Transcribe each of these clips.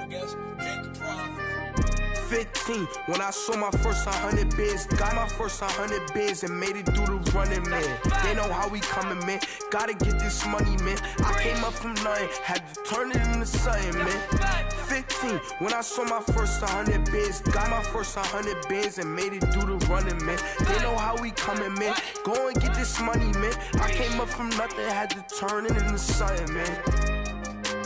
special guest, Jake the Prof. 15, when I saw my first 100 bids, got my first 100 bids and made it through the running, man. They know how we coming, man. Gotta get this money, man. I came up from nothing, had to turn it into something, man. 15, when I saw my first 100 bids, got my first 100 bids and made it through the running, man. They know how we coming, man. Go and get this money, man. I came up from nothing, had to turn it into something, man.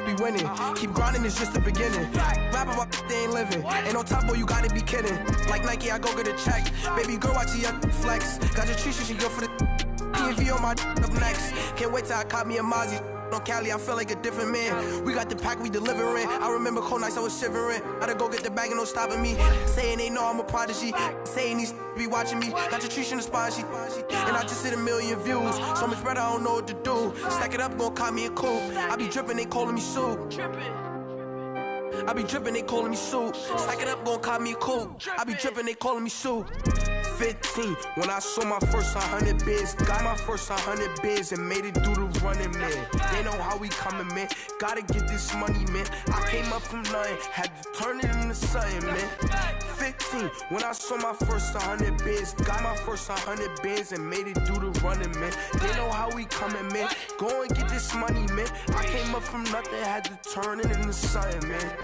Be winning, keep grinding, it's just the beginning. Rap about they ain't living, ain't no top boy, you gotta be kidding. Like Nike, I go get a check. Baby girl, watch your flex. Got your tree, she go for the PNV on my up next. Can't wait till I caught me a Mozzie. On Cali, I feel like a different man. We got the pack, we delivering. I remember cold nights, I was shivering. Gotta go get the bag and no stopping me. Saying they know I'm a prodigy. Saying these be watching me. Got your tree in the spot, she. And I just hit 1 million views. So much better, I don't know what to do. Stack it up, gon' call me a coupe. I be dripping, they calling me soup. I be dripping, they calling me soup. Stack it up, gon' call me a coupe. I be dripping, they calling me soup. 15, when I saw my first 100 bids, got my first 100 bids and made it through the running, man. They know how we coming, man. Gotta get this money, man. I came up from nothing, had to turn it into something, man. 15, when I saw my first 100 bids, got my first 100 bids and made it through the running, man. They know how we coming, man. Go and get this money, man. I came up from nothing, had to turn it into something, man.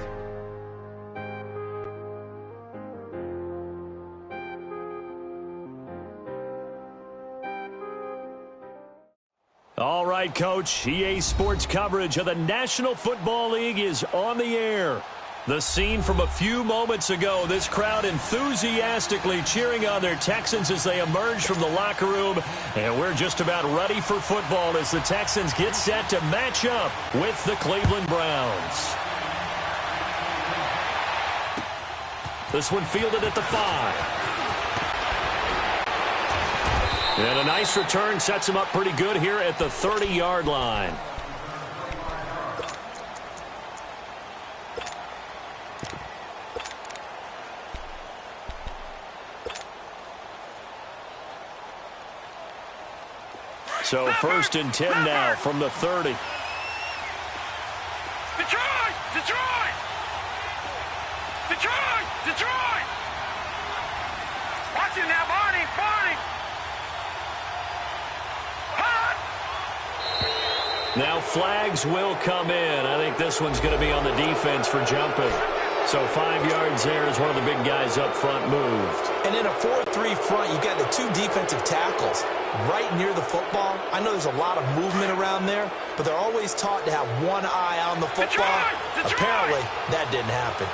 All right, Coach, EA Sports coverage of the National Football League is on the air. The scene from a few moments ago, this crowd enthusiastically cheering on their Texans as they emerge from the locker room. And we're just about ready for football as the Texans get set to match up with the Cleveland Browns. This one fielded at the 5. And a nice return sets him up pretty good here at the 30-yard line. So 1st and 10 now from the 30. Detroit! Detroit! Detroit! Detroit! Watch it now, Barney! Barney! Now flags will come in. I think this one's going to be on the defense for jumping. So 5 yards there as one of the big guys up front moved. And in a 4-3 front, you've got the 2 defensive tackles right near the football. I know there's a lot of movement around there, but they're always taught to have one eye on the football. Detroit! Apparently, that didn't happen.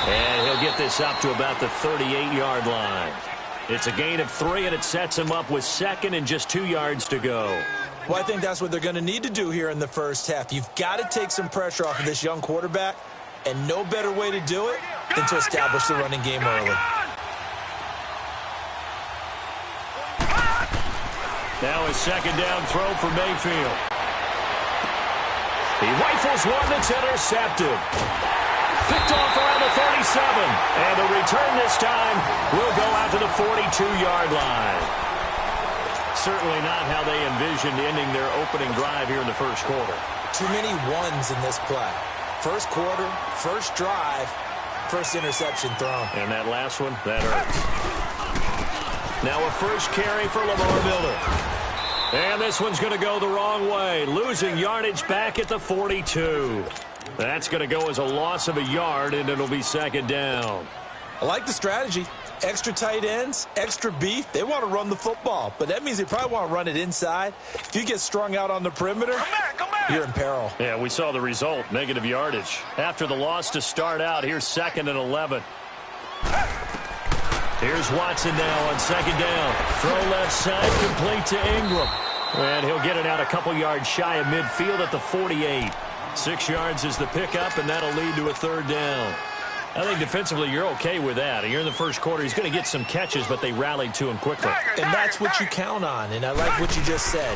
And he'll get this up to about the 38-yard line. It's a gain of 3, and it sets him up with 2nd and just 2 yards to go. Well, I think that's what they're going to need to do here in the first half. You've got to take some pressure off of this young quarterback, and no better way to do it than to establish the running game early. Now a 2nd down throw for Mayfield. He rifles one that's intercepted. Picked off around the 37. And the return this time will go out to the 42-yard line. Certainly not how they envisioned ending their opening drive here in the first quarter. Too many ones in this play. First quarter, first drive, first interception thrown. And that last one, that hurts. Now a first carry for Lamar Miller. And this one's going to go the wrong way, losing yardage back at the 42. That's going to go as a loss of a yard, and it'll be 2nd down. I like the strategy. Extra tight ends, extra beef. They want to run the football, but that means they probably want to run it inside. If you get strung out on the perimeter, come back. You're in peril. Yeah, we saw the result, negative yardage. After the loss to start out, here's 2nd and 11. Here's Watson now on 2nd down. Throw left side, complete to Ingram. And he'll get it out a couple yards shy of midfield at the 48. 6 yards is the pickup, and that'll lead to a 3rd down. I think defensively you're okay with that. Here in the first quarter, he's going to get some catches, but they rallied to him quickly. And that's what you count on, and I like what you just said.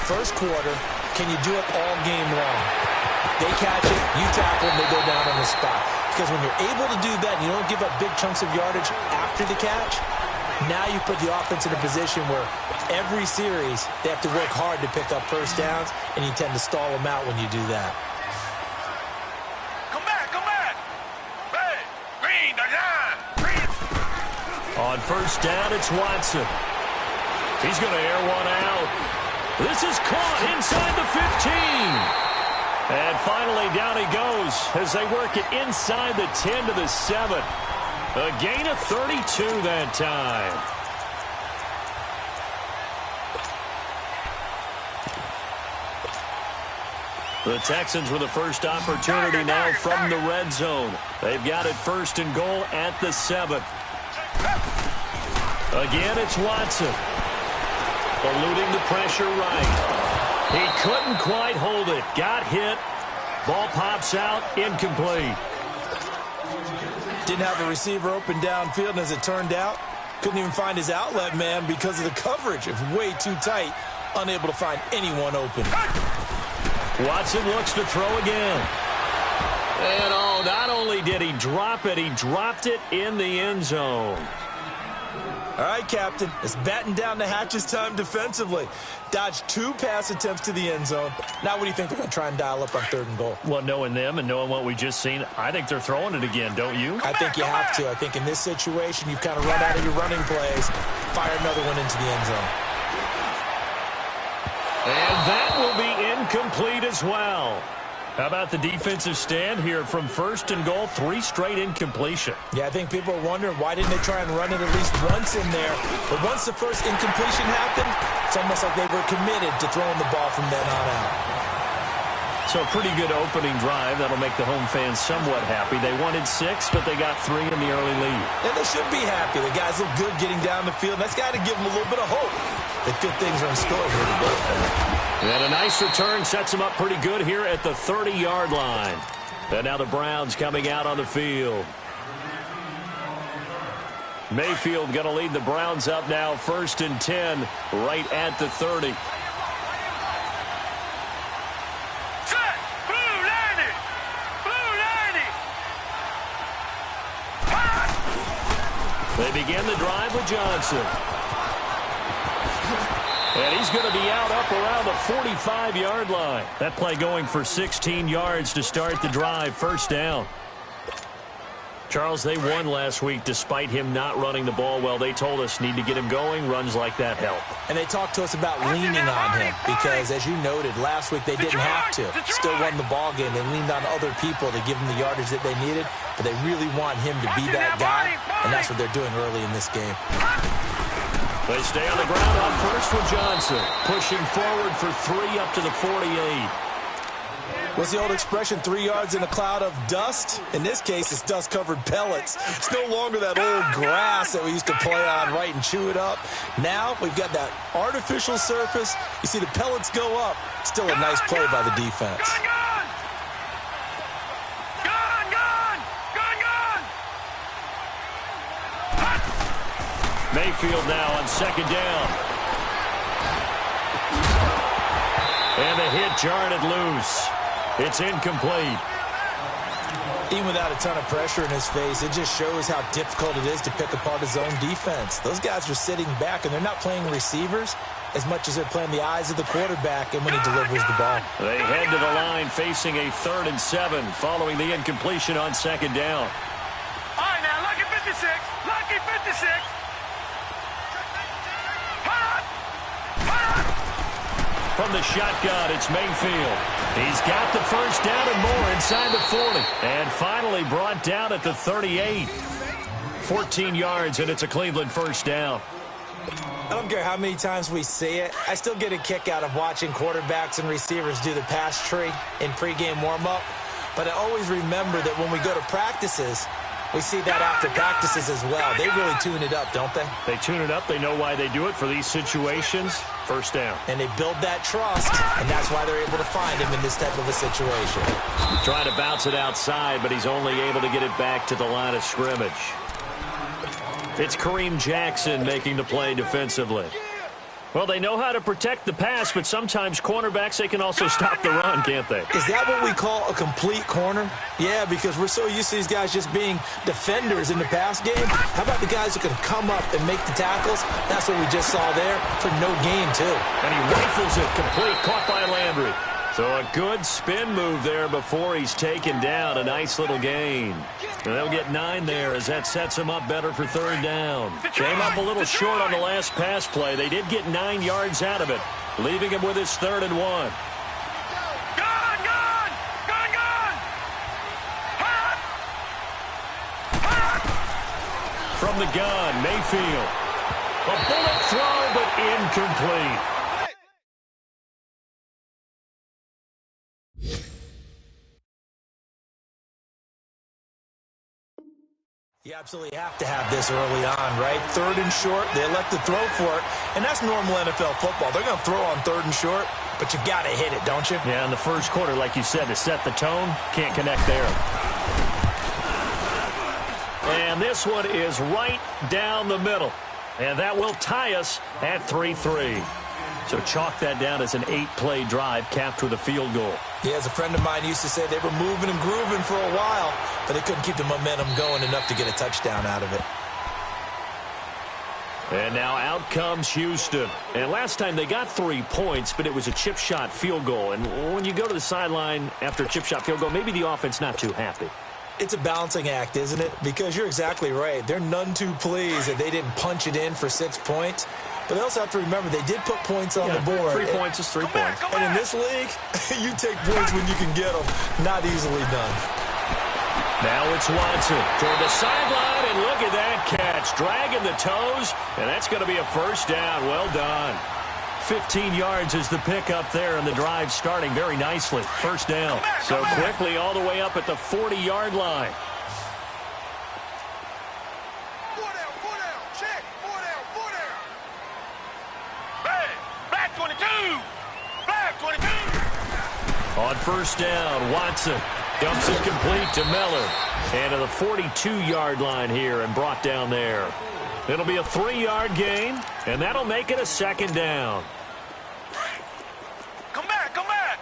First quarter, can you do it all game long? They catch it, you tackle them, they go down on the spot. Because when you're able to do that and you don't give up big chunks of yardage after the catch, now you put the offense in a position where every series they have to work hard to pick up first downs, and you tend to stall them out when you do that. Come back, come back. Hey, green, the line. Green. On first down, it's Watson. He's going to air one out. This is caught inside the 15. And finally, down he goes as they work it inside the 10 to the 7. A gain of 32 that time. The Texans with the first opportunity now from the red zone. They've got it first and goal at the 7. Again, it's Watson. Eluding the pressure right. He couldn't quite hold it. Got hit. Ball pops out. Incomplete. Didn't have a receiver open downfield, and as it turned out, couldn't even find his outlet man because of the coverage. It was way too tight. Unable to find anyone open. Watson looks to throw again. And oh, not only did he drop it, he dropped it in the end zone. All right, Captain, it's batten down the hatches time defensively. Dodged 2 pass attempts to the end zone. Now what do you think they're going to try and dial up on 3rd and goal? Well, knowing them and knowing what we just seen, I think they're throwing it again, don't you? I think you have to. I think in this situation, you've kind of run out of your running plays. Fire another one into the end zone. And that will be incomplete as well. How about the defensive stand here from 1st and goal? 3 straight incompletion. Yeah, I think people are wondering why didn't they try and run it at least once in there. But once the first incompletion happened, it's almost like they were committed to throwing the ball from then on out. So a pretty good opening drive. That'll make the home fans somewhat happy. They wanted 6, but they got 3 in the early lead. And they should be happy. The guys look good getting down the field. That's got to give them a little bit of hope that good things are in store here today. And a nice return sets them up pretty good here at the 30-yard line. And now the Browns coming out on the field. Mayfield going to lead the Browns up now, 1st and 10, right at the 30. Set. Blue 90. Blue 90. They begin the drive with Johnson. And he's going to be out up around the 45-yard line. That play going for 16 yards to start the drive. First down. Charles, they won last week despite him not running the ball well. They told us need to get him going. Runs like that help. And they talked to us about leaning on him because, as you noted, last week they didn't have to. Still won the ball game. They leaned on other people to give them the yardage that they needed, but they really want him to be that guy, and that's what they're doing early in this game. They stay on the ground on first with Johnson. Pushing forward for 3 up to the 48. What's the old expression, 3 yards in a cloud of dust? In this case, it's dust-covered pellets. It's no longer that old grass that we used to play on, right, and chew it up. Now we've got that artificial surface. You see the pellets go up. Still a nice play by the defense. Mayfield now on 2nd down. And the hit jarred it loose. It's incomplete. Even without a ton of pressure in his face, it just shows how difficult it is to pick apart his own defense. Those guys are sitting back, and they're not playing receivers as much as they're playing the eyes of the quarterback and when he delivers the ball. They head to the line facing a 3rd and 7 following the incompletion on 2nd down. All right, now, lucky 56. Lucky 56. From the shotgun, it's Mayfield. He's got the first down and more inside the 40. And finally brought down at the 38. 14 yards, and it's a Cleveland first down. I don't care how many times we see it. I still get a kick out of watching quarterbacks and receivers do the pass tree in pregame warm-up. But I always remember that when we go to practices, we see that after practices as well. They really tune it up, don't they? They tune it up. They know why they do it for these situations. First down. And they build that trust, and that's why they're able to find him in this type of a situation. Trying to bounce it outside, but he's only able to get it back to the line of scrimmage. It's Kareem Jackson making the play defensively. Well, they know how to protect the pass, but sometimes cornerbacks, they can also stop the run, can't they? Is that what we call a complete corner? Yeah, because we're so used to these guys just being defenders in the pass game. How about the guys who can come up and make the tackles? That's what we just saw there for no gain, too. And he rifles it complete, caught by Landry. So a good spin move there before he's taken down. A nice little gain. And they'll get 9 there as that sets him up better for 3rd down. Came up a little short on the last pass play. They did get 9 yards out of it, leaving him with his 3rd and 1. From the gun, Mayfield. A bullet throw, but incomplete. You absolutely have to have this early on, right? 3rd and short, they elect to throw for it, and that's normal NFL football. They're going to throw on 3rd and short, but you've got to hit it, don't you? Yeah, in the first quarter, like you said, to set the tone, can't connect there. And this one is right down the middle, and that will tie us at 3-3. So chalk that down as an 8-play drive capped with a field goal. Yeah, as a friend of mine used to say, they were moving and grooving for a while, but they couldn't keep the momentum going enough to get a touchdown out of it. And now out comes Houston. And last time they got 3 points, but it was a chip shot field goal. And when you go to the sideline after a chip shot field goal, maybe the offense not too happy. It's a balancing act, isn't it? Because you're exactly right. They're none too pleased that they didn't punch it in for 6 points. But they also have to remember they did put points on the board. 3 points is 3 points. And in this league, you take points when you can get them. Not easily done. Now it's Watson toward the sideline, and look at that catch. Dragging the toes, and that's going to be a 1st down. Well done. 15 yards is the pickup there, and the drive starting very nicely. 1st down. So quickly all the way up at the 40-yard line. On 1st down, Watson dumps it complete to Miller. And to the 42-yard line here and brought down there. It'll be a 3-yard gain, and that'll make it a 2nd down. Come back, come back.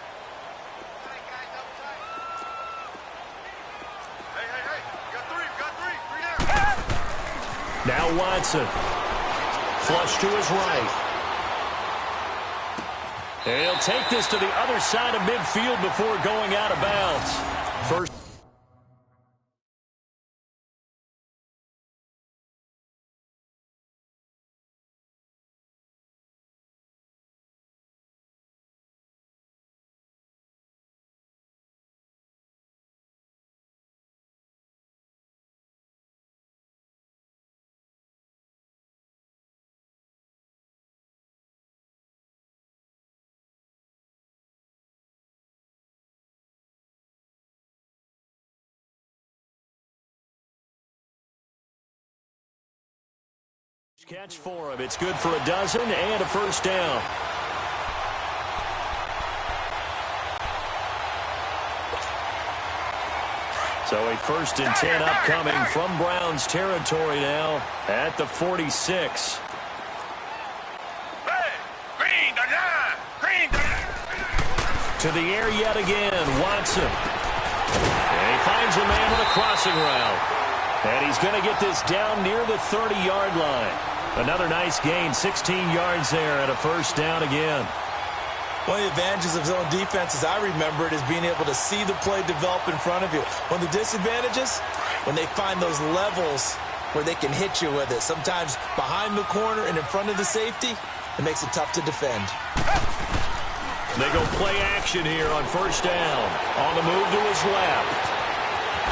Hey. Got three down. Now Watson. Flush to his right. And he'll take this to the other side of midfield before going out of bounds. First. Catch for him. It's good for a dozen and a 1st down. So a 1st and 10 upcoming from Browns territory now at the 46. Green the line. To the air yet again, Watson. And he finds a man with a crossing route. And he's going to get this down near the 30-yard line. Another nice gain, 16 yards there and a 1st down again. One of the advantages of zone defense, as I remember it, is being able to see the play develop in front of you. One of the disadvantages, when they find those levels where they can hit you with it, sometimes behind the corner and in front of the safety, it makes it tough to defend. They go play action here on 1st down. On the move to his left.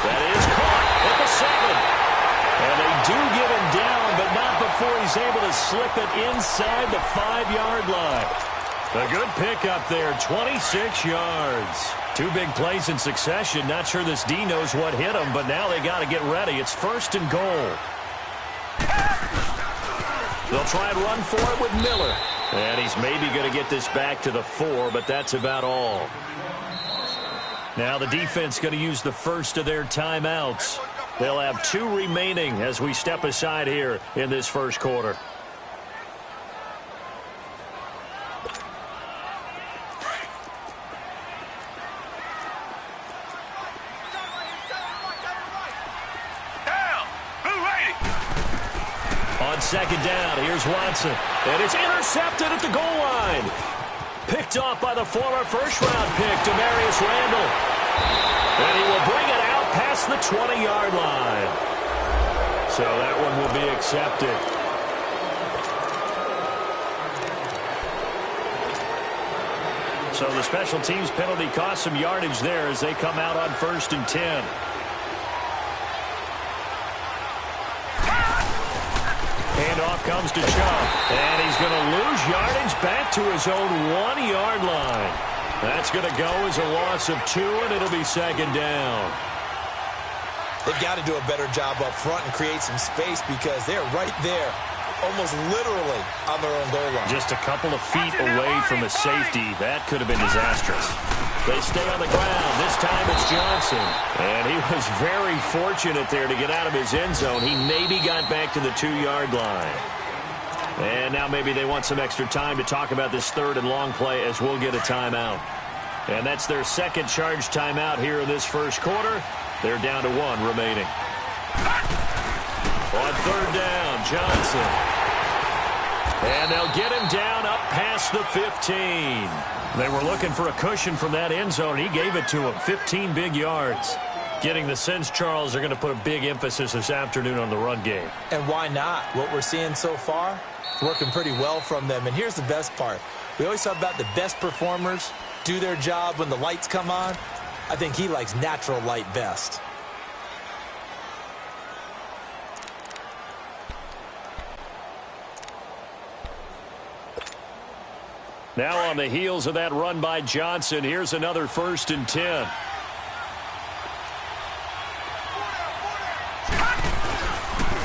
That is caught at the 7. And they do get him down, but not before he's able to slip it inside the 5-yard line. A good pickup there, 26 yards. 2 big plays in succession. Not sure this D knows what hit him, but now they got to get ready. It's 1st and goal. They'll try and run for it with Miller. And he's maybe going to get this back to the 4, but that's about all. Now the defense going to use the first of their timeouts. They'll have 2 remaining as we step aside here in this first quarter. On second down, here's Watson. And it's intercepted at the goal line. Picked off by the former first-round pick, Demarius Randall. And he will bring it out past the 20-yard line. So that one will be accepted. So the special teams penalty cost some yardage there as they come out on 1st and 10. Handoff comes to Chubb, and he's going to lose yardage back to his own 1-yard line. That's going to go as a loss of 2, and it'll be second down. They've got to do a better job up front and create some space because they're right there, almost literally on their own goal line. Just a couple of feet away from a safety. That could have been disastrous. They stay on the ground. This time it's Johnson. And he was very fortunate there to get out of his end zone. He maybe got back to the 2-yard line. And now maybe they want some extra time to talk about this 3rd and long play as we'll get a timeout. And that's their second charge timeout here in this first quarter. They're down to 1 remaining. On 3rd down, Johnson. And they'll get him down up past the 15. They were looking for a cushion from that end zone. He gave it to him. 15 big yards. Getting the sense, Charles, they're going to put a big emphasis this afternoon on the run game. And why not? What we're seeing so far, working pretty well from them. And here's the best part. We always talk about the best performers do their job when the lights come on. I think he likes natural light best. Now on the heels of that run by Johnson, here's another 1st and 10.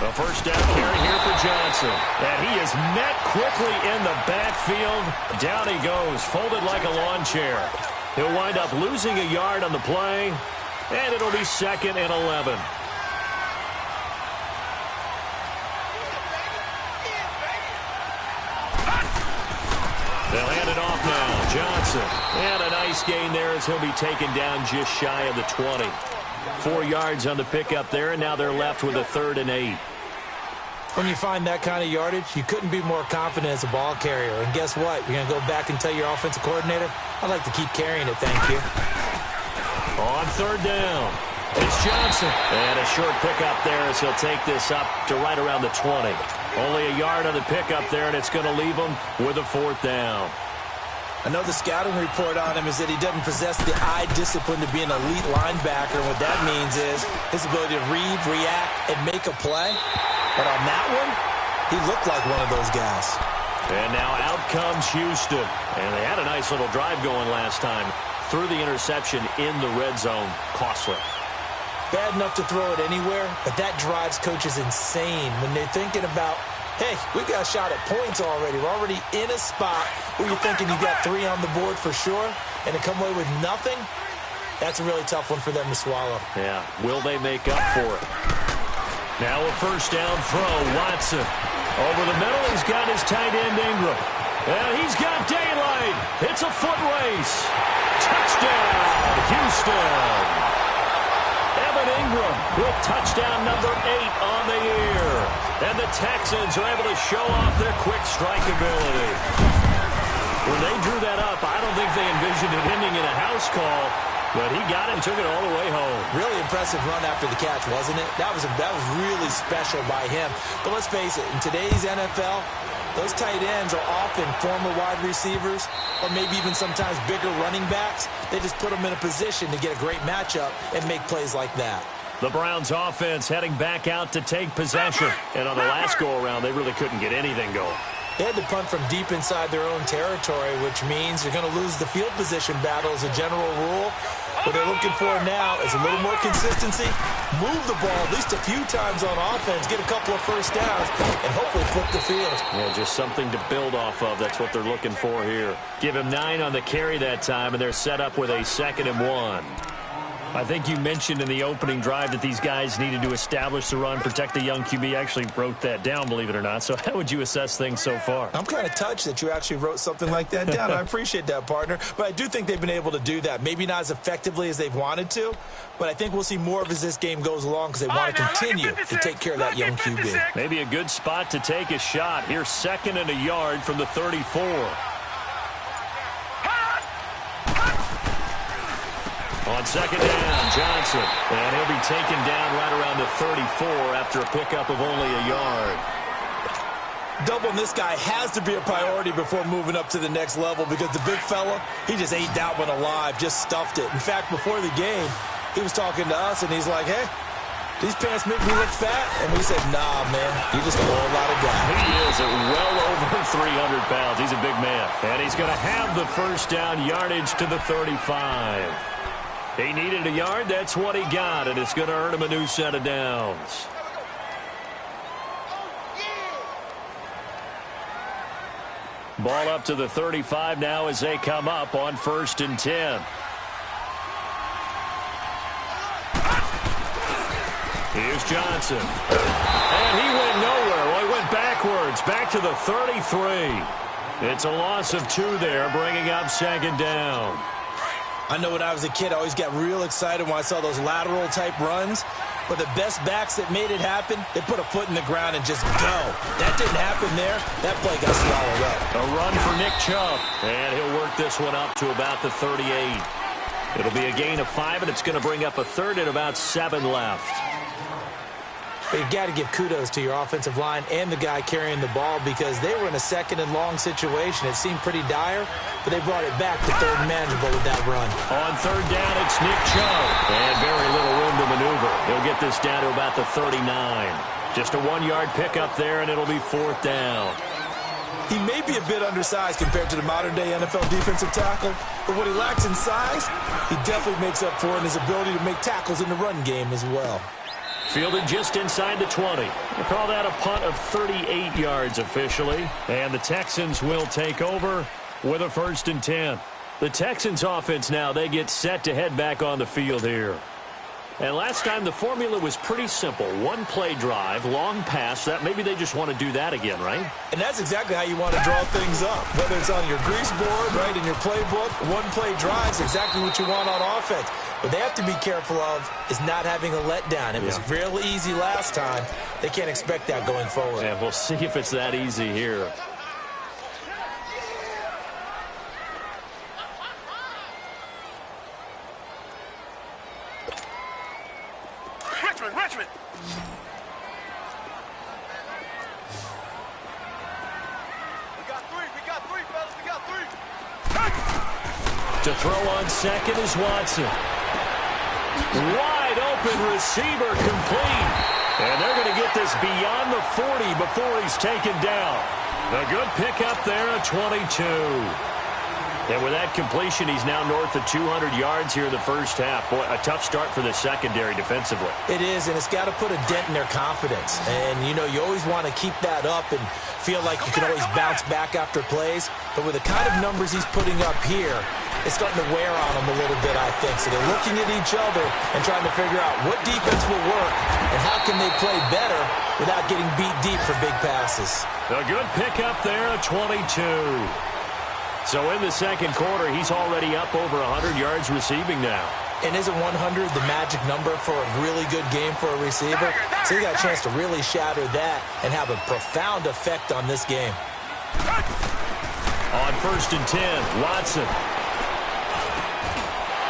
A first down carry here for Johnson. And he is met quickly in the backfield. Down he goes, folded like a lawn chair. He'll wind up losing a yard on the play, and it'll be 2nd and 11. They'll hand it off now. Johnson. And a nice gain there as he'll be taken down just shy of the 20. 4 yards on the pickup there, and now they're left with a 3rd and 8. When you find that kind of yardage, you couldn't be more confident as a ball carrier. And guess what? You're going to go back and tell your offensive coordinator, I'd like to keep carrying it, thank you. On 3rd down, it's Johnson. And a short pickup there as he'll take this up to right around the 20. Only a yard on the pickup there, and it's going to leave him with a 4th down. I know the scouting report on him is that he doesn't possess the eye discipline to be an elite linebacker. And what that means is his ability to read, react, and make a play. But on that one, he looked like one of those guys. And now out comes Houston. And they had a nice little drive going last time. Threw the interception in the red zone. Costly. Bad enough to throw it anywhere, but that drives coaches insane when they're thinking about, hey, we got a shot at points already. We're already in a spot where you're thinking you got 3 on the board for sure, and to come away with nothing, that's a really tough one for them to swallow. Yeah, will they make up for it? Now a first down throw, Watson. Over the middle, he's got his tight end Ingram. And he's got daylight. It's a foot race. Touchdown, Houston. Evan Ingram with touchdown number 8 on the year. And the Texans are able to show off their quick strike ability. When they drew that up, I don't think they envisioned it ending in a house call. But he got it and took it all the way home. Really impressive run after the catch, wasn't it? That was really special by him. But let's face it, in today's NFL, those tight ends are often former wide receivers or maybe even sometimes bigger running backs. They just put them in a position to get a great matchup and make plays like that. The Browns offense heading back out to take possession. And on the last go-around, they really couldn't get anything going. They had to punt from deep inside their own territory, which means you're going to lose the field position battle as a general rule. What they're looking for now is a little more consistency, move the ball at least a few times on offense, get a couple of first downs, and hopefully flip the field. Yeah, just something to build off of. That's what they're looking for here. Give him 9 on the carry that time, and they're set up with a 2nd and 1. I think you mentioned in the opening drive that these guys needed to establish the run, protect the young QB. I actually wrote that down, believe it or not. So how would you assess things so far? I'm kind of touched that you actually wrote something like that down. I appreciate that, partner. But I do think they've been able to do that. Maybe not as effectively as they've wanted to, but I think we'll see more of as this game goes along because they want to continue to take care of that young QB. Maybe a good spot to take a shot. Here's 2nd and a yard from the 34. On 2nd down, Johnson. And he'll be taken down right around the 34 after a pickup of only a yard. Doubling this guy has to be a priority before moving up to the next level because the big fella, he just ate that one alive, just stuffed it. In fact, before the game, he was talking to us, and he's like, hey, these pants make me look fat. And we said, nah, man, you just a whole lot of guy. He is at well over 300 pounds. He's a big man. And he's going to have the first down, yardage to the 35. He needed a yard. That's what he got, and it's going to earn him a new set of downs. Ball up to the 35 now as they come up on 1st and 10. Here's Johnson. And he went nowhere. Well, he went backwards, back to the 33. It's a loss of 2 there, bringing up 2nd down. I know when I was a kid, I always got real excited when I saw those lateral-type runs. But the best backs that made it happen, they put a foot in the ground and just go. That didn't happen there. That play got swallowed up. A run for Nick Chubb. And he'll work this one up to about the 38. It'll be a gain of 5, and it's going to bring up a 3rd and about 7 left. But you got to give kudos to your offensive line and the guy carrying the ball because they were in a 2nd and long situation. It seemed pretty dire, but they brought it back to 3rd and manageable with that run. On 3rd down, it's Nick Chubb. And very little room to maneuver. He'll get this down to about the 39. Just a 1-yard pickup there, and it'll be 4th down. He may be a bit undersized compared to the modern-day NFL defensive tackle, but what he lacks in size, he definitely makes up for in his ability to make tackles in the run game as well. Fielded just inside the 20. We'll call that a punt of 38 yards officially. And the Texans will take over with a 1st and 10. The Texans offense now, they get set to head back on the field here. And last time the formula was pretty simple. 1-play drive, long pass. That maybe they just want to do that again, right? And that's exactly how you want to draw things up. Whether it's on your grease board, right, in your playbook, 1-play drive is exactly what you want on offense. What they have to be careful of is not having a letdown. It was real easy last time. They can't expect that going forward. Yeah, we'll see if it's that easy here. Richmond. We got three, fellas. We got three. To throw on 2nd is Watson. Wide open receiver complete. And they're going to get this beyond the 40 before he's taken down. A good pickup there, a 22. And with that completion, he's now north of 200 yards here in the first half. Boy, a tough start for the secondary defensively. It is, and it's got to put a dent in their confidence. And, you know, you always want to keep that up and feel like you can always bounce back after plays. But with the kind of numbers he's putting up here, it's starting to wear on them a little bit, I think. So they're looking at each other and trying to figure out what defense will work and how can they play better without getting beat deep for big passes. A good pickup there, a 22. So in the second quarter, he's already up over 100 yards receiving now. And isn't 100 the magic number for a really good game for a receiver? So he got a chance to really shatter that and have a profound effect on this game. On 1st and 10, Watson.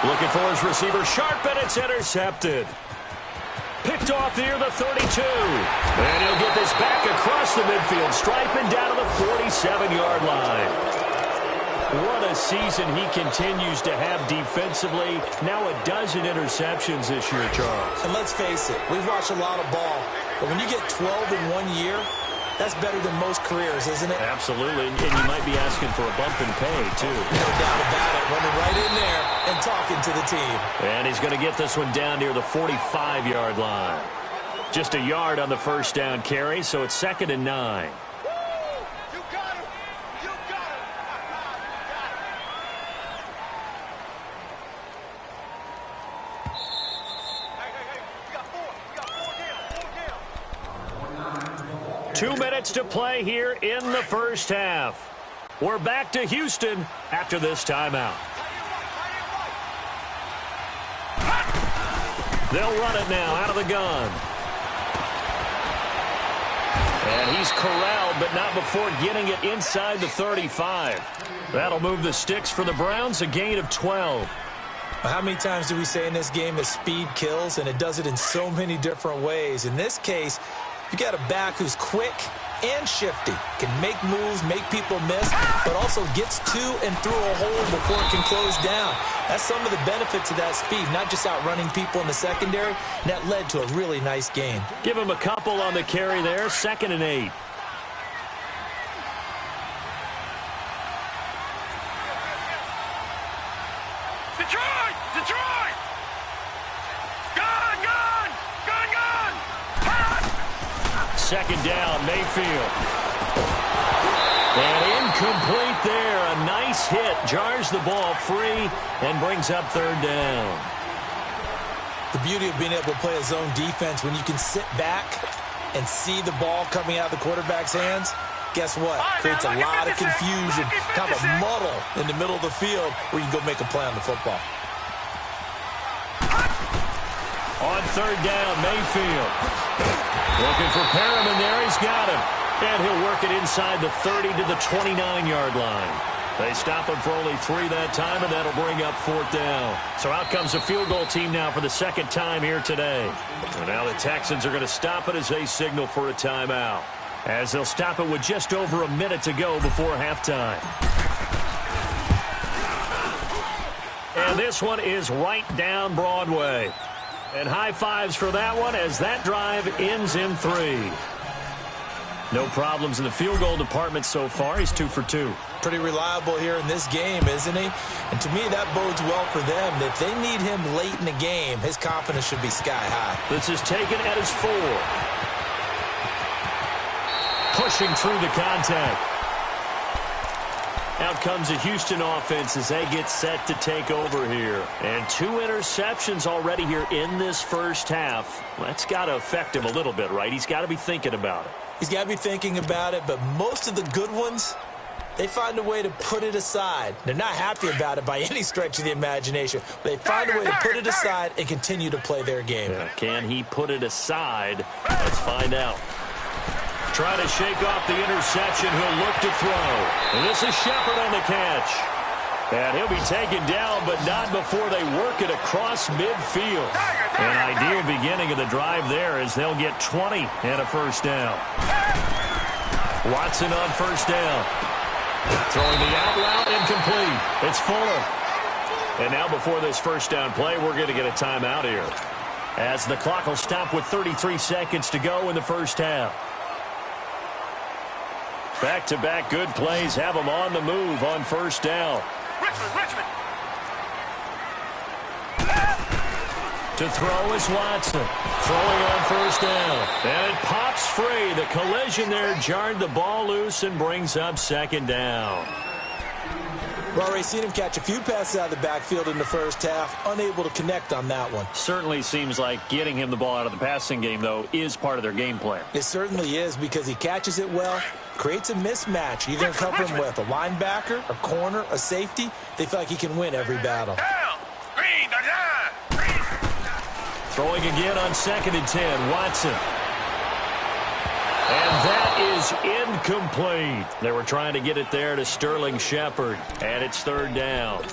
Looking for his receiver, sharp, and it's intercepted. Picked off near the 32. And he'll get this back across the midfield stripe and down to the 47-yard line. What a season he continues to have defensively. Now a dozen interceptions this year, Charles. And let's face it, we've watched a lot of ball. But when you get 12 in 1 year, that's better than most careers, isn't it? Absolutely. And you might be asking for a bump in pay, too. No doubt about it. Running right in there and talking to the team. And he's going to get this one down near the 45-yard line. Just a yard on the first down carry, so it's 2nd and 9. 2 minutes to play here in the first half. We're back to Houston after this timeout. They'll run it now out of the gun. And he's corralled, but not before getting it inside the 35. That'll move the sticks for the Browns, a gain of 12. How many times do we say in this game that speed kills, and it does it in so many different ways? In this case, you got a back who's quick and shifty, can make moves, make people miss, but also gets to and through a hole before it can close down. That's some of the benefits of that speed, not just outrunning people in the secondary. That led to a really nice gain. Give him a couple on the carry there, 2nd and 8. Detroit! Detroit! Gun! Gun! Gun! Gun! Pass! 2nd down, Mayfield. And incomplete there. A nice hit. Jars the ball free and brings up 3rd down. The beauty of being able to play a zone defense when you can sit back and see the ball coming out of the quarterback's hands, guess what? Creates a lot of confusion, kind of a muddle in the middle of the field where you can go make a play on the football. On 3rd down, Mayfield. Looking for Perriman there. He's got him. And he'll work it inside the 30 to the 29-yard line. They stop him for only 3 that time, and that'll bring up 4th down. So out comes a field goal team now for the 2nd time here today. And now the Texans are going to stop it as they signal for a timeout, as they'll stop it with just over a minute to go before halftime. And this one is right down Broadway. And high fives for that one as that drive ends in 3. No problems in the field goal department so far. He's 2 for 2. Pretty reliable here in this game, isn't he? And to me, that bodes well for them. If they need him late in the game, his confidence should be sky high. This is taken at his 4. Pushing through the contact. Out comes the Houston offense as they get set to take over here. And 2 interceptions already here in this first half. That's got to affect him a little bit, right? He's got to be thinking about it. He's got to be thinking about it, but most of the good ones, they find a way to put it aside. They're not happy about it by any stretch of the imagination. They find a way to put it aside and continue to play their game. Yeah, can he put it aside? Let's find out. Trying to shake off the interception. He'll look to throw. And this is Shepard on the catch. And he'll be taken down, but not before they work it across midfield. An ideal beginning of the drive there as they'll get 20 and a 1st down. Watson on 1st down. Throwing the out route, incomplete. It's Fuller. And now before this 1st down play, we're going to get a timeout here, as the clock will stop with 33 seconds to go in the first half. Back-to-back good plays have them on the move on 1st down. Richmond! To throw is Watson. Throwing on 1st down. And it pops free. The collision there jarred the ball loose and brings up 2nd down. We've already seen him catch a few passes out of the backfield in the first half, unable to connect on that one. Certainly seems like getting him the ball out of the passing game, though, is part of their game plan. It certainly is, because he catches it well, creates a mismatch. Either cover him with a linebacker, a corner, a safety. They feel like he can win every battle. Green, Throwing again on 2nd and 10, Watson. And that is incomplete. They were trying to get it there to Sterling Shepard, and it's 3rd down.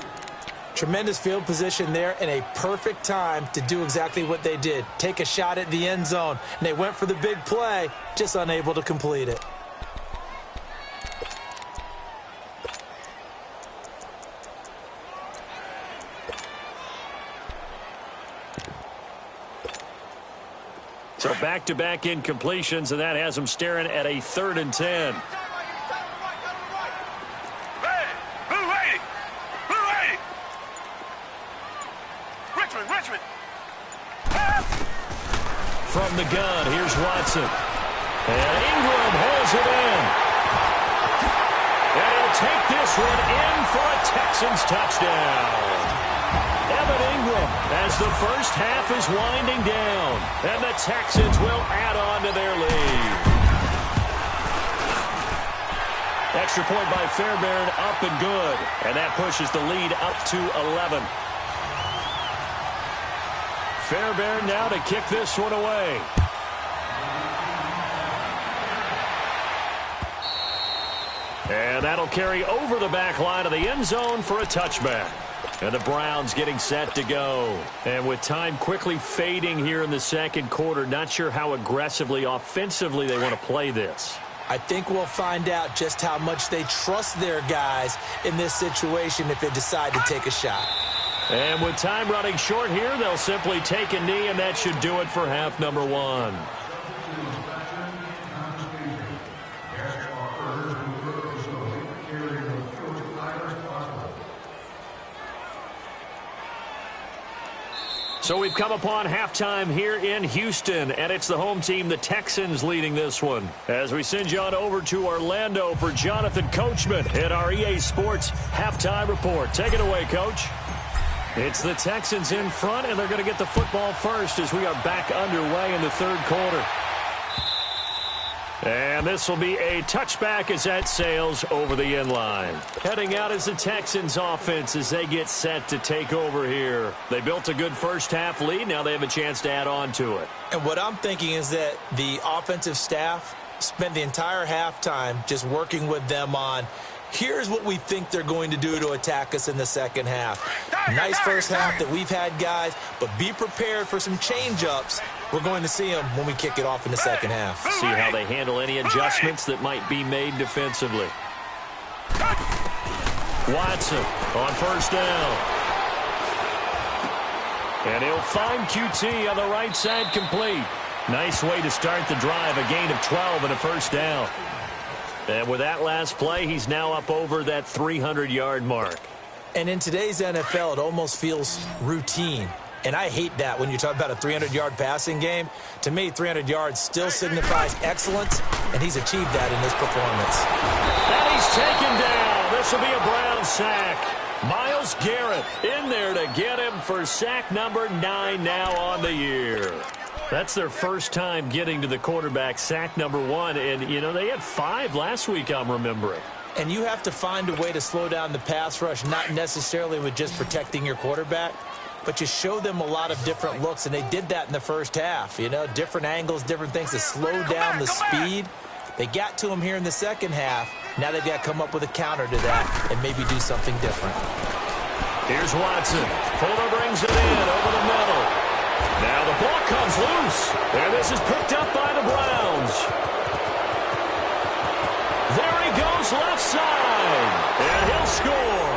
Tremendous field position there and a perfect time to do exactly what they did. Take a shot at the end zone, and they went for the big play, just unable to complete it. So back-to-back incompletions, and that has them staring at a 3rd and 10. Richmond! From the gun, here's Watson. And Ingram holds it in. And he'll take this one in for a Texans touchdown. Evan Ingram, as the first half is winding down, and the Texans will add on to their lead. Extra point by Fairbairn, up and good. And that pushes the lead up to 11. Fairbairn now to kick this one away. And that'll carry over the back line of the end zone for a touchback. And the Browns getting set to go. And with time quickly fading here in the second quarter, not sure how aggressively, offensively they want to play this. I think we'll find out just how much they trust their guys in this situation if they decide to take a shot. And with time running short here, they'll simply take a knee, and that should do it for half number one. So we've come upon halftime here in Houston, and it's the home team, the Texans, leading this one. As we send you on over to Orlando for Jonathan Coachman in our EA Sports Halftime Report. Take it away, Coach. It's the Texans in front, and they're going to get the football first as we are back underway in the third quarter. And this will be a touchback as that sails over the end line. Heading out is the Texans offense as they get set to take over here. They built a good first half lead. Now they have a chance to add on to it. And what I'm thinking is that the offensive staff spent the entire halftime just working with them on, here's what we think they're going to do to attack us in the second half. Nice first half that we've had, guys, but be prepared for some change-ups. We're going to see them when we kick it off in the second half. See how they handle any adjustments that might be made defensively. Watson on first down. And he'll find QT on the right side complete. Nice way to start the drive, a gain of 12 and a first down. And with that last play, he's now up over that 300-yard mark. And in today's NFL, it almost feels routine. And I hate that when you talk about a 300-yard passing game. To me, 300 yards still signifies excellence, and he's achieved that in this performance. And he's taken down. This will be a Brown sack. Myles Garrett in there to get him for sack number 9 now on the year. That's their first time getting to the quarterback, sack number 1. And, you know, they had 5 last week, I'm remembering. And you have to find a way to slow down the pass rush, not necessarily with just protecting your quarterback, but you show them a lot of different looks, and they did that in the first half. You know, different angles, different things to slow down the speed. They got to him here in the second half. Now they've got to come up with a counter to that and maybe do something different. Here's Watson. Fuller brings it in over the middle. Now the ball comes loose, and this is picked up by the Browns. There he goes left side, and he'll score.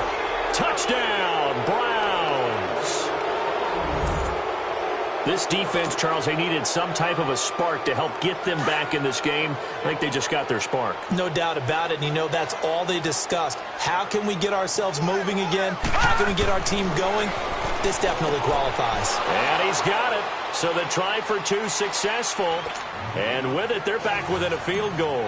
Touchdown, Browns. This defense, Charles, they needed some type of a spark to help get them back in this game. I think they just got their spark. No doubt about it. And, you know, that's all they discussed. How can we get ourselves moving again? How can we get our team going? This definitely qualifies. And he's got it. So the try for 2 successful. And with it, they're back within a field goal.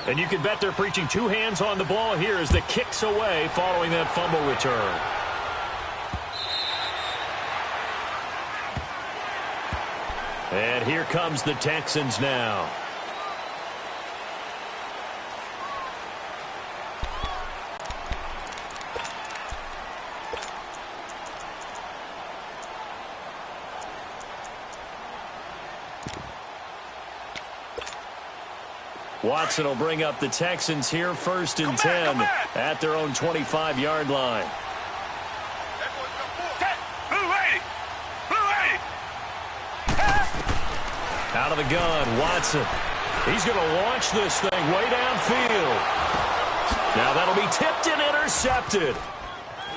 And you can bet they're preaching 2 hands on the ball here as the kick's away following that fumble return. And here comes the Texans now. Watson will bring up the Texans here first and 10 at their own 25-yard line. Out of the gun, Watson. He's going to launch this thing way downfield. Now that'll be tipped and intercepted.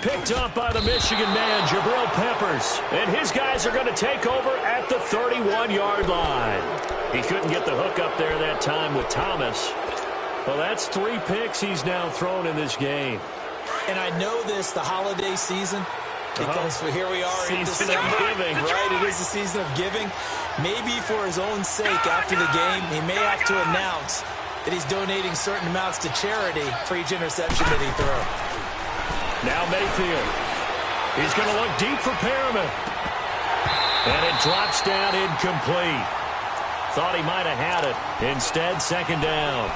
Picked up by the Michigan man, Jabril Peppers. And his guys are going to take over at the 31-yard line. He couldn't get the hook up there that time with Thomas. Well, that's 3 picks he's now thrown in this game. And I know this, the holiday season, because here we are in December, giving, right? It is the season of giving. Maybe for his own sake after the game, he may have to announce that he's donating certain amounts to charity for each interception that he throws. Now Mayfield. He's going to look deep for Perriman. And it drops down incomplete. Thought he might have had it. Instead, second down.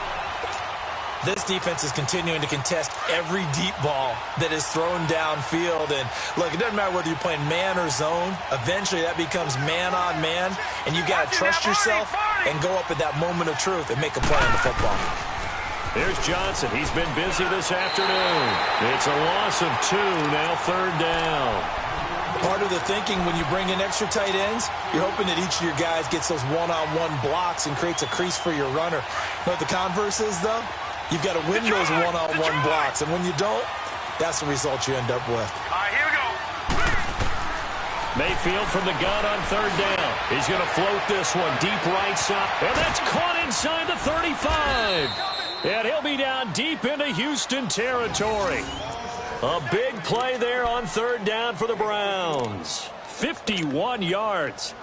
This defense is continuing to contest every deep ball that is thrown downfield. And, look, it doesn't matter whether you're playing man or zone. Eventually, that becomes man on man, and you've got to trust yourself and go up at that moment of truth and make a play on the football. There's Johnson. He's been busy this afternoon. It's a loss of 2, now 3rd down. Part of the thinking when you bring in extra tight ends, you're hoping that each of your guys gets those one-on-one blocks and creates a crease for your runner. You know what the converse is, though? You've got to win those one-on-one blocks, and when you don't, that's the result you end up with. All right, here we go. Mayfield from the gun on 3rd down. He's going to float this one deep right side, and that's caught inside the 35. And he'll be down deep into Houston territory. A big play there on 3rd down for the Browns. 51 yards.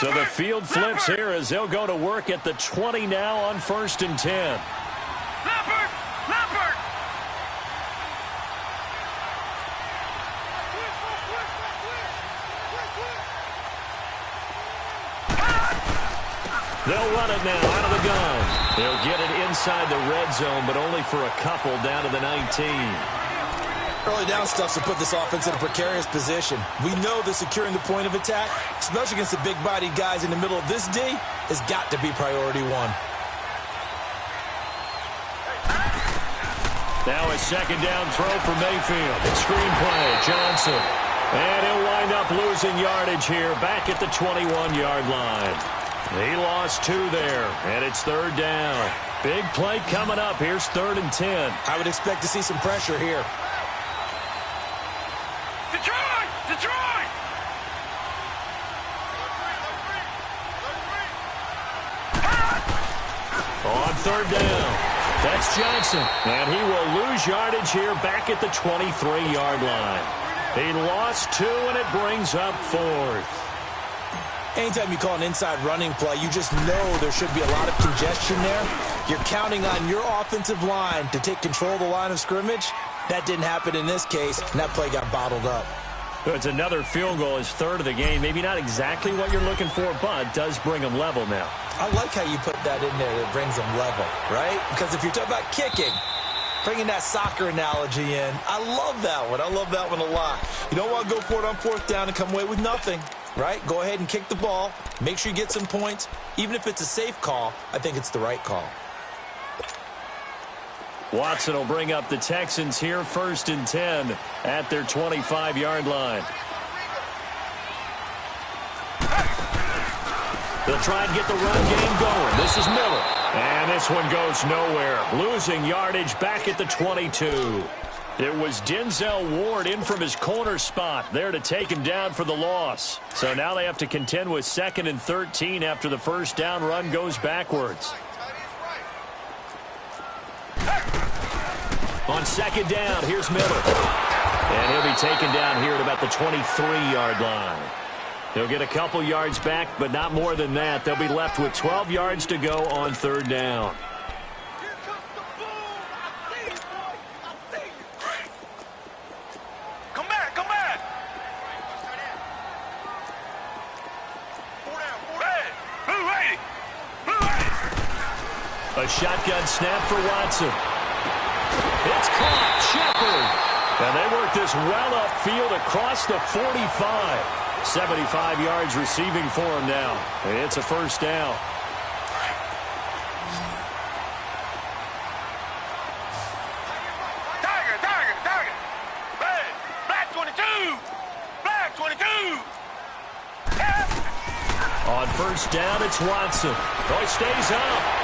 So the field flips here as they'll go to work at the 20 now on 1st and 10. Leopard! Leopard! They'll run it now out of the gun. They'll get it inside the red zone, but only for a couple down to the 19. Early down stuff to put this offense in a precarious position. We know that securing the point of attack, especially against the big-bodied guys in the middle of this D, has got to be priority 1. Now a 2nd down throw for Mayfield. Screen play, Johnson. And he'll wind up losing yardage here back at the 21-yard line. He lost 2 there, and it's 3rd down. Big play coming up. Here's 3rd and 10. I would expect to see some pressure here. Detroit! Detroit! On 3rd down, that's Johnson. And he will lose yardage here back at the 23-yard line. He lost 2, and it brings up 4th. Anytime you call an inside running play, you just know there should be a lot of congestion there. You're counting on your offensive line to take control of the line of scrimmage. That didn't happen in this case, and that play got bottled up. It's another field goal, his 3rd of the game. Maybe not exactly what you're looking for, but does bring them level now. I like how you put that in there. It brings them level, right? Because if you're talking about kicking, bringing that soccer analogy in, I love that one. I love that one a lot. You don't want to go for it on 4th down and come away with nothing, right? Go ahead and kick the ball. Make sure you get some points. Even if it's a safe call, I think it's the right call. Watson will bring up the Texans here, 1st and 10 at their 25-yard line. They'll try and get the run game going. This is Miller. And this one goes nowhere. Losing yardage back at the 22. It was Denzel Ward in from his corner spot there to take him down for the loss. So now they have to contend with 2nd and 13 after the 1st down run goes backwards. On 2nd down, here's Miller. And he'll be taken down here at about the 23-yard line. They'll get a couple yards back, but not more than that. They'll be left with 12 yards to go on 3rd down. Come back, come back! Red! Blue ready! Blue ready! A shotgun snap for Watson. It's caught. Shepard. And they work this well upfield across the 45. 75 yards receiving for him now. It's a 1st down. Tiger, tiger, tiger! Red! Black 22! Black 22! On 1st down, it's Watson. Oh, he stays up.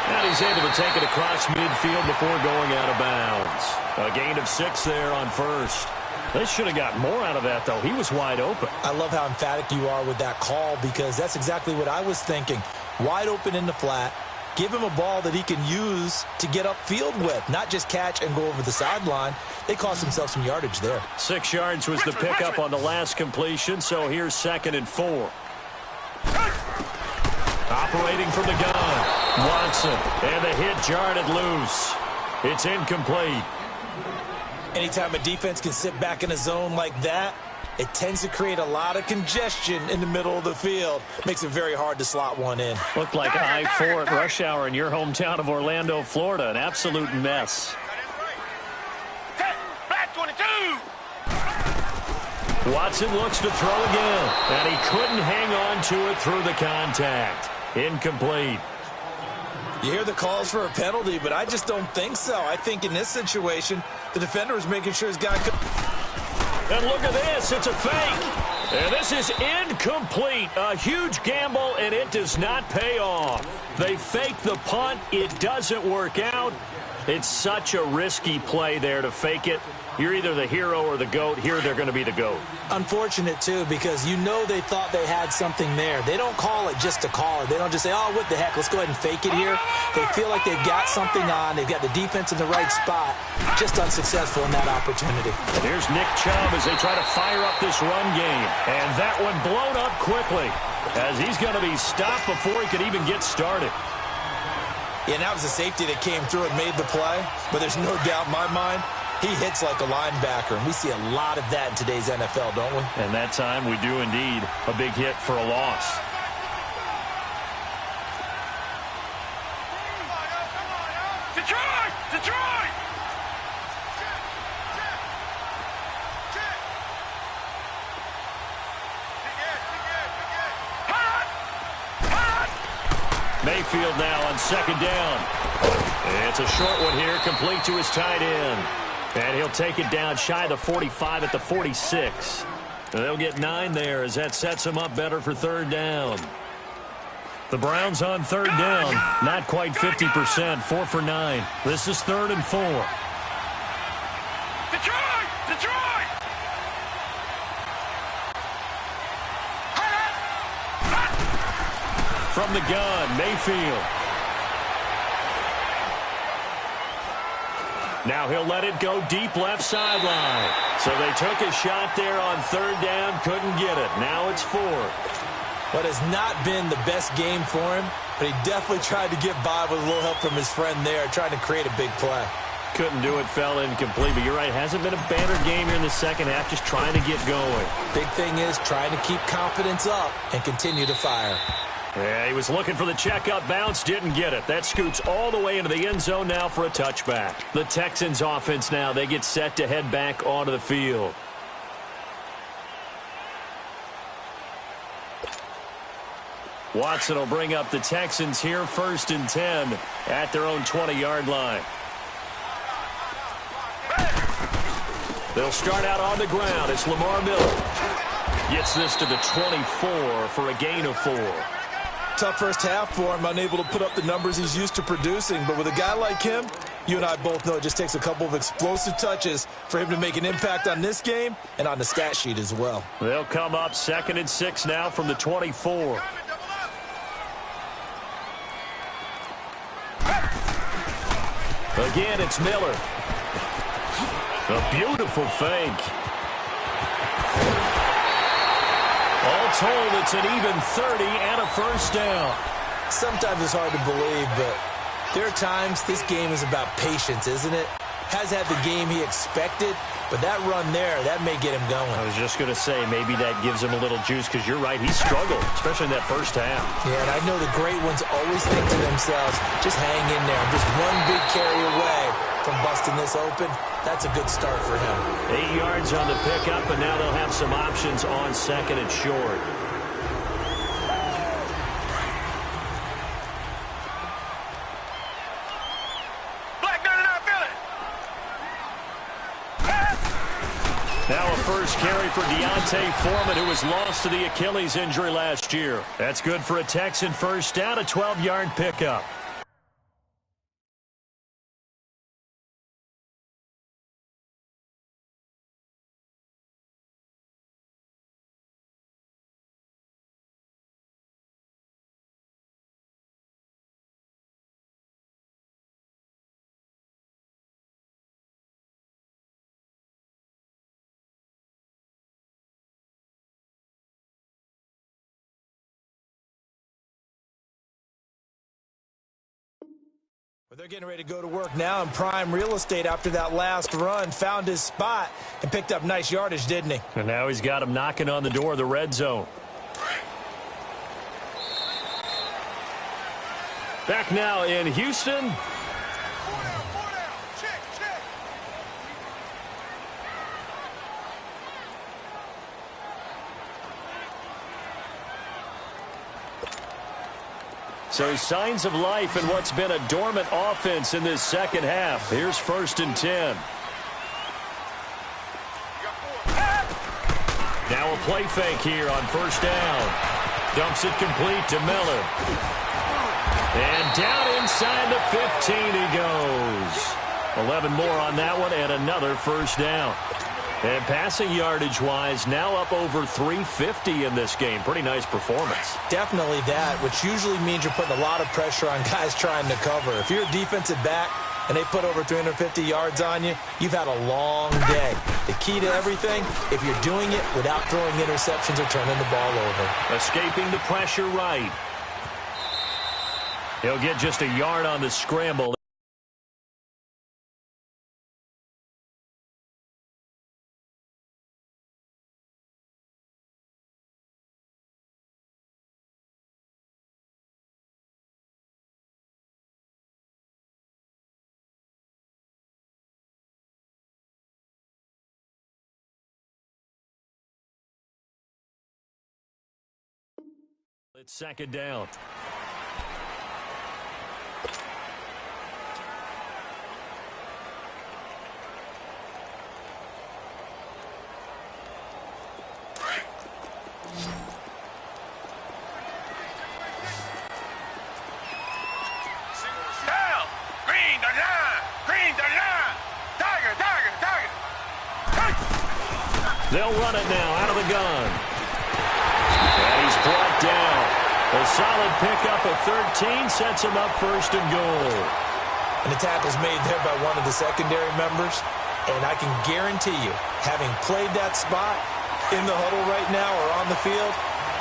And he's able to take it across midfield before going out of bounds. A gain of 6 there on 1st. They should have got more out of that, though. He was wide open. I love how emphatic you are with that call because that's exactly what I was thinking. Wide open in the flat. Give him a ball that he can use to get upfield with, not just catch and go over the sideline. They cost themselves some yardage there. 6 yards was the pickup on the last completion, so here's 2nd and 4. Operating from the gun, Watson, and the hit jarred it loose. It's incomplete. Anytime a defense can sit back in a zone like that, it tends to create a lot of congestion in the middle of the field. Makes it very hard to slot one in. Looked like I-4 at rush hour in your hometown of Orlando, Florida. An absolute mess. Black 22. Watson looks to throw again, and he couldn't hang on to it through the contact. Incomplete. You hear the calls for a penalty, but I just don't think so. I think in this situation, the defender is making sure his guy could. And look at this. It's a fake. And this is incomplete. A huge gamble, and it does not pay off. They fake the punt. It doesn't work out. It's such a risky play there to fake it. You're either the hero or the GOAT. Here, they're going to be the GOAT. Unfortunate, too, because you know they thought they had something there. They don't call it just to call it. They don't just say, oh, what the heck, let's go ahead and fake it here. They feel like they've got something on. They've got the defense in the right spot. Just unsuccessful in that opportunity. And here's Nick Chubb as they try to fire up this run game. And that one blown up quickly as he's going to be stopped before he could even get started. Yeah, and that was a safety that came through and made the play. But there's no doubt in my mind, he hits like a linebacker, and we see a lot of that in today's NFL, don't we? And that time we do indeed. A big hit for a loss. Detroit! Detroit! Mayfield now on second down. It's a short one here, complete to his tight end. And he'll take it down shy of the 45 at the 46. They'll get 9 there as that sets him up better for third down. The Browns on third down, not quite 50%, 4 for 9. This is 3rd and 4. Detroit! Detroit! From the gun, Mayfield. Now he'll let it go deep left sideline. So they took a shot there on third down, couldn't get it. Now it's 4. What has not been the best game for him, but he definitely tried to get by with a little help from his friend there, trying to create a big play. Couldn't do it, fell incomplete. But you're right, hasn't been a banner game here in the second half, just trying to get going. Big thing is trying to keep confidence up and continue to fire. Yeah, he was looking for the checkup bounce, didn't get it. That scoots all the way into the end zone now for a touchback. The Texans offense now, they get set to head back onto the field. Watson will bring up the Texans here, 1st and 10 at their own 20-yard line. They'll start out on the ground. It's Lamar Miller. Gets this to the 24 for a gain of 4. Tough first half for him, unable to put up the numbers he's used to producing. But with a guy like him, you and I both know it just takes a couple of explosive touches for him to make an impact on this game and on the stat sheet as well. They'll come up 2nd and 6 now from the 24. Again, it's Miller. A beautiful fake. All told, it's an even 30 and a first down. Sometimes it's hard to believe, but there are times this game is about patience, isn't it? Has had the game he expected, but that run there, that may get him going. I was just going to say, maybe that gives him a little juice, because you're right, he struggled, especially in that first half. Yeah, and I know the great ones always think to themselves, just hang in there. Just one big carry away from busting this open. That's a good start for him. 8 yards on the pickup, and now they'll have some options on 2nd and short. Now a first carry for Deontay Foreman, who was lost to the Achilles injury last year. That's good for a Texan first down, a 12-yard pickup. Well, they're getting ready to go to work now in prime real estate after that last run. Found his spot and picked up nice yardage, didn't he? And now he's got him knocking on the door of the red zone. Back now in Houston. So signs of life in what's been a dormant offense in this second half. Here's 1st and 10. Now a play fake here on 1st down. Dumps it complete to Miller. And down inside the 15 he goes. 11 more on that one and another 1st down. And passing yardage-wise, now up over 350 in this game. Pretty nice performance. Definitely that, which usually means you're putting a lot of pressure on guys trying to cover. If you're a defensive back and they put over 350 yards on you, you've had a long day. The key to everything, if you're doing it without throwing interceptions or turning the ball over. Escaping the pressure right. He'll get just a yard on the scramble. It's 2nd down. Down. Green the line. Green the line. Tiger, tiger, tiger. They'll run it now out of the gun. And he's brought down. A solid pickup of 13 sets him up 1st and goal. And the tackle's made there by one of the secondary members. And I can guarantee you, having played that spot in the huddle right now or on the field,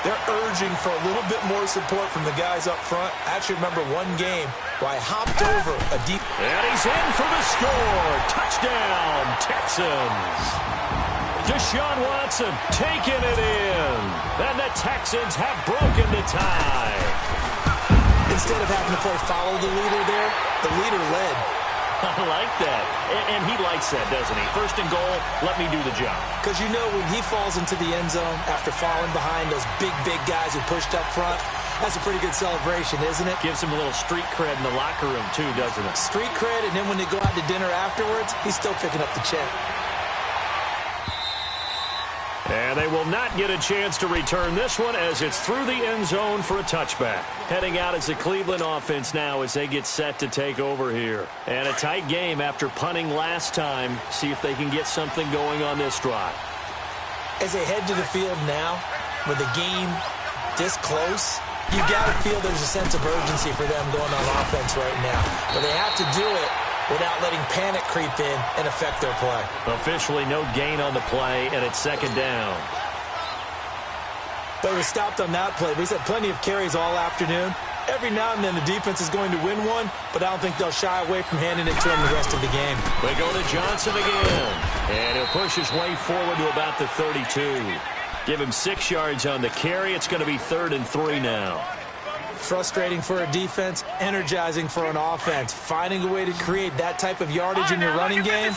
they're urging for a little bit more support from the guys up front. I actually remember one game where I hopped over a deep... And he's in for the score. Touchdown, Texans. Deshaun Watson taking it in. And the Texans have broken the tie. Instead of having to play follow the leader there, the leader led. I like that. And he likes that, doesn't he? 1st and goal, let me do the job. Because you know when he falls into the end zone after falling behind those big guys who pushed up front, that's a pretty good celebration, isn't it? Gives him a little street cred in the locker room, too, doesn't it? Street cred, and then when they go out to dinner afterwards, he's still picking up the check. And they will not get a chance to return this one as it's through the end zone for a touchback. Heading out as the Cleveland offense now as they get set to take over here. And a tight game after punting last time. See if they can get something going on this drive. As they head to the field now, with the game this close, you got to feel there's a sense of urgency for them going on offense right now. But they have to do it without letting panic creep in and affect their play. Officially no gain on the play, and it's 2nd down. But he was stopped on that play. But he's had plenty of carries all afternoon. Every now and then the defense is going to win one, but I don't think they'll shy away from handing it to him the rest of the game. They go to Johnson again, and he'll push his way forward to about the 32. Give him 6 yards on the carry. It's going to be 3rd and 3 now. Frustrating for a defense, energizing for an offense. Finding a way to create that type of yardage in your running game,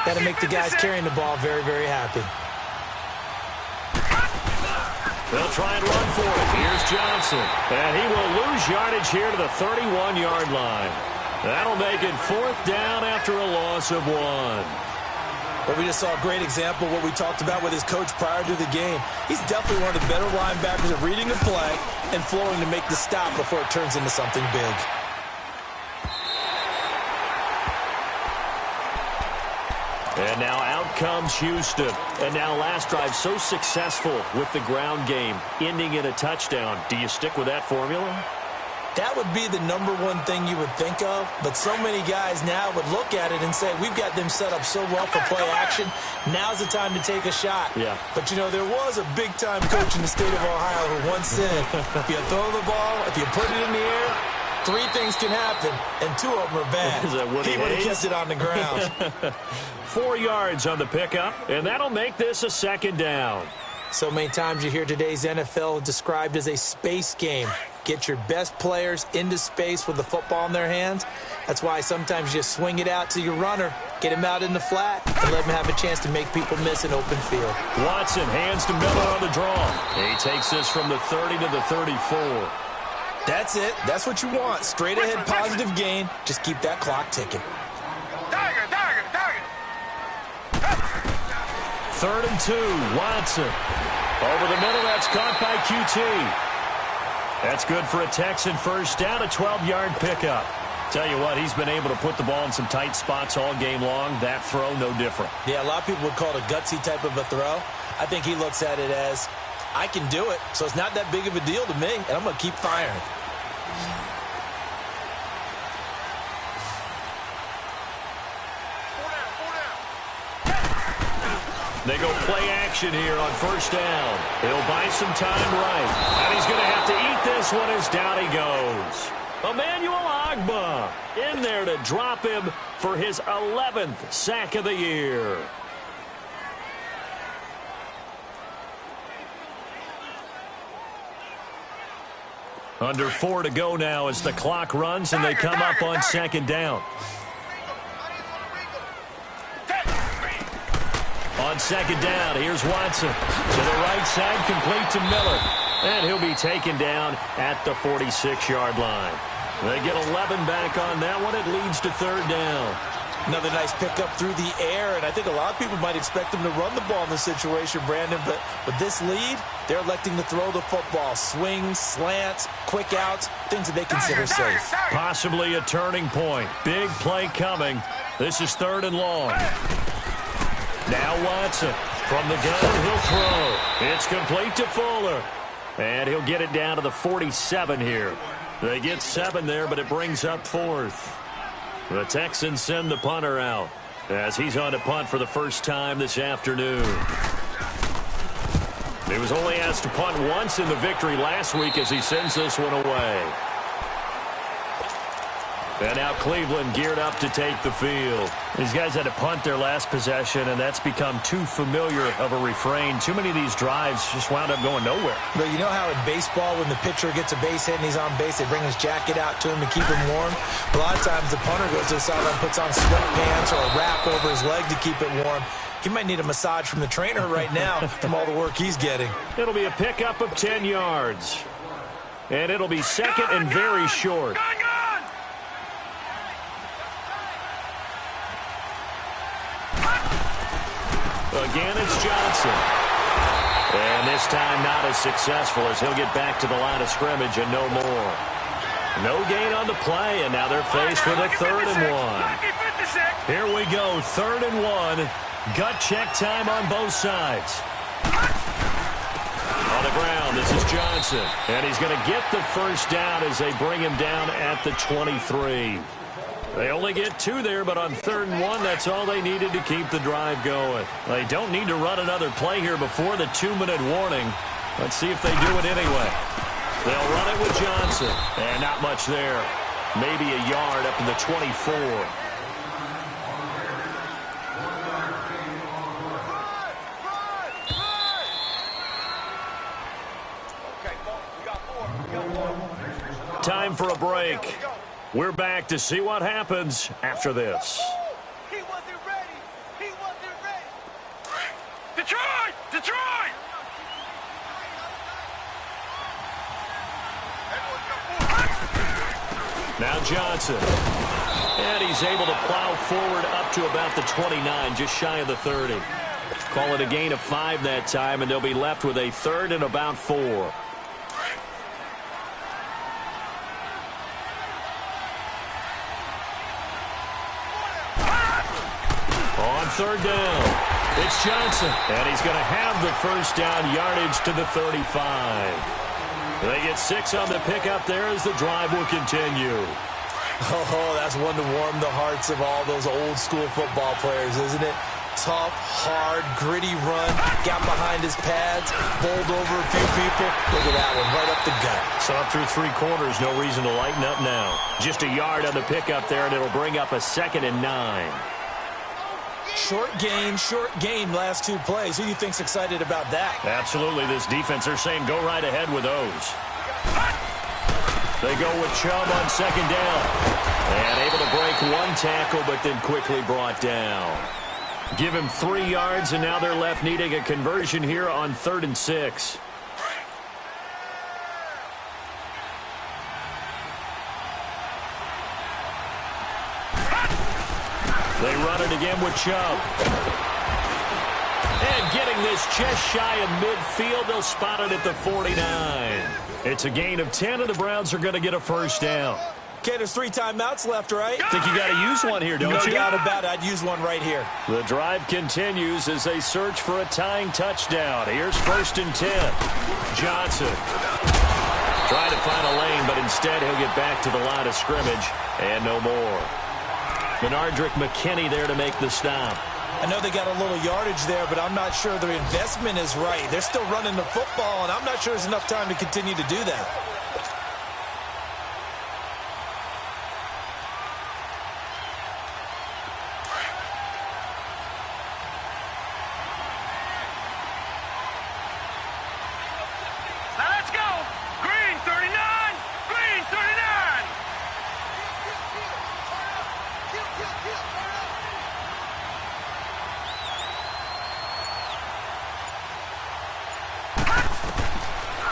that'll make the guys carrying the ball very, very happy. They'll try and run for it. Here's Johnson. And he will lose yardage here to the 31-yard line. That'll make it 4th down after a loss of 1. But we just saw a great example of what we talked about with his coach prior to the game. He's definitely one of the better linebackers at reading the play and flowing to make the stop before it turns into something big. And now out comes Houston. And now last drive so successful with the ground game, ending in a touchdown. Do you stick with that formula? That would be the number one thing you would think of, but so many guys now would look at it and say, we've got them set up so well for play action, now's the time to take a shot. Yeah. But, you know, there was a big-time coach in the state of Ohio who once said, if you throw the ball, if you put it in the air, Three things can happen, and two of them are bad. He would have kept it on the ground. 4 yards on the pickup, and that'll make this a second down. So many times you hear today's NFL described as a space game. Get your best players into space with the football in their hands. That's why sometimes you just swing it out to your runner, get him out in the flat, and let him have a chance to make people miss an open field. Watson hands to Miller on the draw. He takes this from the 30 to the 34. That's it. That's what you want. Straight ahead positive gain. Just keep that clock ticking. Tiger. 3rd and 2, Watson. Over the middle, that's caught by QT. That's good for a Texan first down, a 12-yard pickup. Tell you what, he's been able to put the ball in some tight spots all game long. That throw, no different. Yeah, a lot of people would call it a gutsy type of a throw. I think he looks at it as, I can do it, so it's not that big of a deal to me, and I'm going to keep firing. They go play action here on first down. He'll buy some time right. And he's going to have to eat this one as down he goes. Emmanuel Ogbah in there to drop him for his 11th sack of the year. Under 4 to go now as the clock runs and they come up on second down. On second down, here's Watson. To the right side, complete to Miller. And he'll be taken down at the 46-yard line. They get 11 back on that one. It leads to 3rd down. Another nice pickup through the air, and I think a lot of people might expect them to run the ball in this situation, Brandon, but with this lead, they're electing to throw the football. Swings, slants, quick outs, things that they consider safe. Possibly a turning point. Big play coming. This is 3rd and long. Now Watson from the gun, he'll throw. It's complete to Fuller. And he'll get it down to the 47 here. They get 7 there, but it brings up 4th. The Texans send the punter out as he's on to punt for the first time this afternoon. He was only asked to punt once in the victory last week as he sends this one away. And now Cleveland geared up to take the field. These guys had to punt their last possession, and that's become too familiar of a refrain. Too many of these drives just wound up going nowhere. But you know how in baseball, when the pitcher gets a base hit and he's on base, they bring his jacket out to him to keep him warm? A lot of times the punter goes to the sideline, puts on sweatpants or a wrap over his leg to keep it warm. He might need a massage from the trainer right now from all the work he's getting. It'll be a pickup of 10 yards. And it'll be second and very short. Again, it's Johnson. And this time not as successful as he'll get back to the line of scrimmage and no more. No gain on the play, and now they're faced with a 3rd and 1. Here we go, 3rd and 1. Gut check time on both sides. On the ground, this is Johnson. And he's going to get the first down as they bring him down at the 23. They only get 2 there, but on 3rd and 1, that's all they needed to keep the drive going. They don't need to run another play here before the 2-minute warning. Let's see if they do it anyway. They'll run it with Johnson. And not much there. Maybe a yard up to the 24. Time for a break. We're back to see what happens after this. He wasn't ready. He wasn't ready. Detroit! Detroit! Now Johnson. And he's able to plow forward up to about the 29, just shy of the 30. Call it a gain of 5 that time, and they'll be left with a 3rd and about 4. On 3rd down, it's Johnson, and he's going to have the first down, yardage to the 35. They get 6 on the pickup there as the drive will continue. Oh, that's one to warm the hearts of all those old school football players, isn't it? tough, hard, gritty run. Got behind his pads, bowled over a few people. Look at that one, right up the gut. So up through 3 quarters, no reason to lighten up now. Just a yard on the pickup there, and it'll bring up a 2nd and 9. Short gain last 2 plays. Who do you think's excited about that? Absolutely, this defense, they're saying go right ahead with those. They go with Chubb on 2nd down. And able to break 1 tackle, but then quickly brought down. Give him 3 yards, and now they're left needing a conversion here on 3rd and 6. They run it again with Chubb. And getting this just shy of midfield, they'll spot it at the 49. It's a gain of 10, and the Browns are going to get a 1st down. Okay, there's 3 timeouts left, right? Think you got to use one here, don't you? No doubt about it. I'd use one right here. The drive continues as they search for a tying touchdown. Here's 1st and 10. Johnson trying to find a lane, but instead he'll get back to the line of scrimmage and no more. Benardrick McKinney there to make the stop. I know they got a little yardage there, but I'm not sure their investment is right. They're still running the football, and I'm not sure there's enough time to continue to do that. Now let's go. Green 39. Green 39.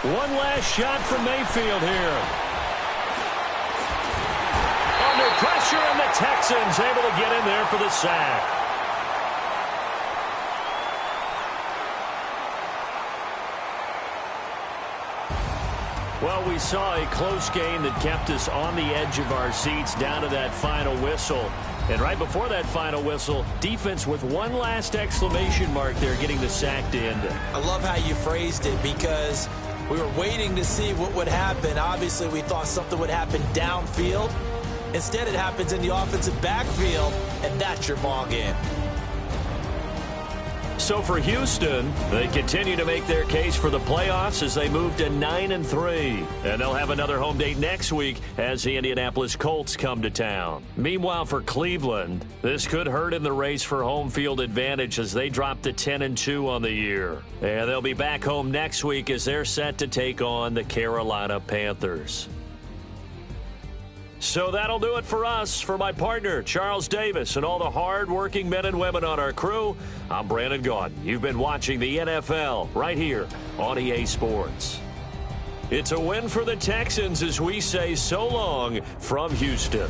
One last shot from Mayfield here. Under pressure, and the Texans able to get in there for the sack. Well, we saw a close game that kept us on the edge of our seats down to that final whistle. And right before that final whistle, defense with one last exclamation mark there, getting the sack to end it. I love how you phrased it, because we were waiting to see what would happen. Obviously, we thought something would happen downfield. Instead, it happens in the offensive backfield, and that's your ball game. So for Houston, they continue to make their case for the playoffs as they move to 9-3. And they'll have another home date next week as the Indianapolis Colts come to town. Meanwhile, for Cleveland, this could hurt in the race for home field advantage as they drop to 10-2 on the year. And they'll be back home next week as they're set to take on the Carolina Panthers. So that'll do it for us. For my partner, Charles Davis, and all the hard-working men and women on our crew, I'm Brandon Gaudin. You've been watching the NFL right here on EA Sports. It's a win for the Texans as we say so long from Houston.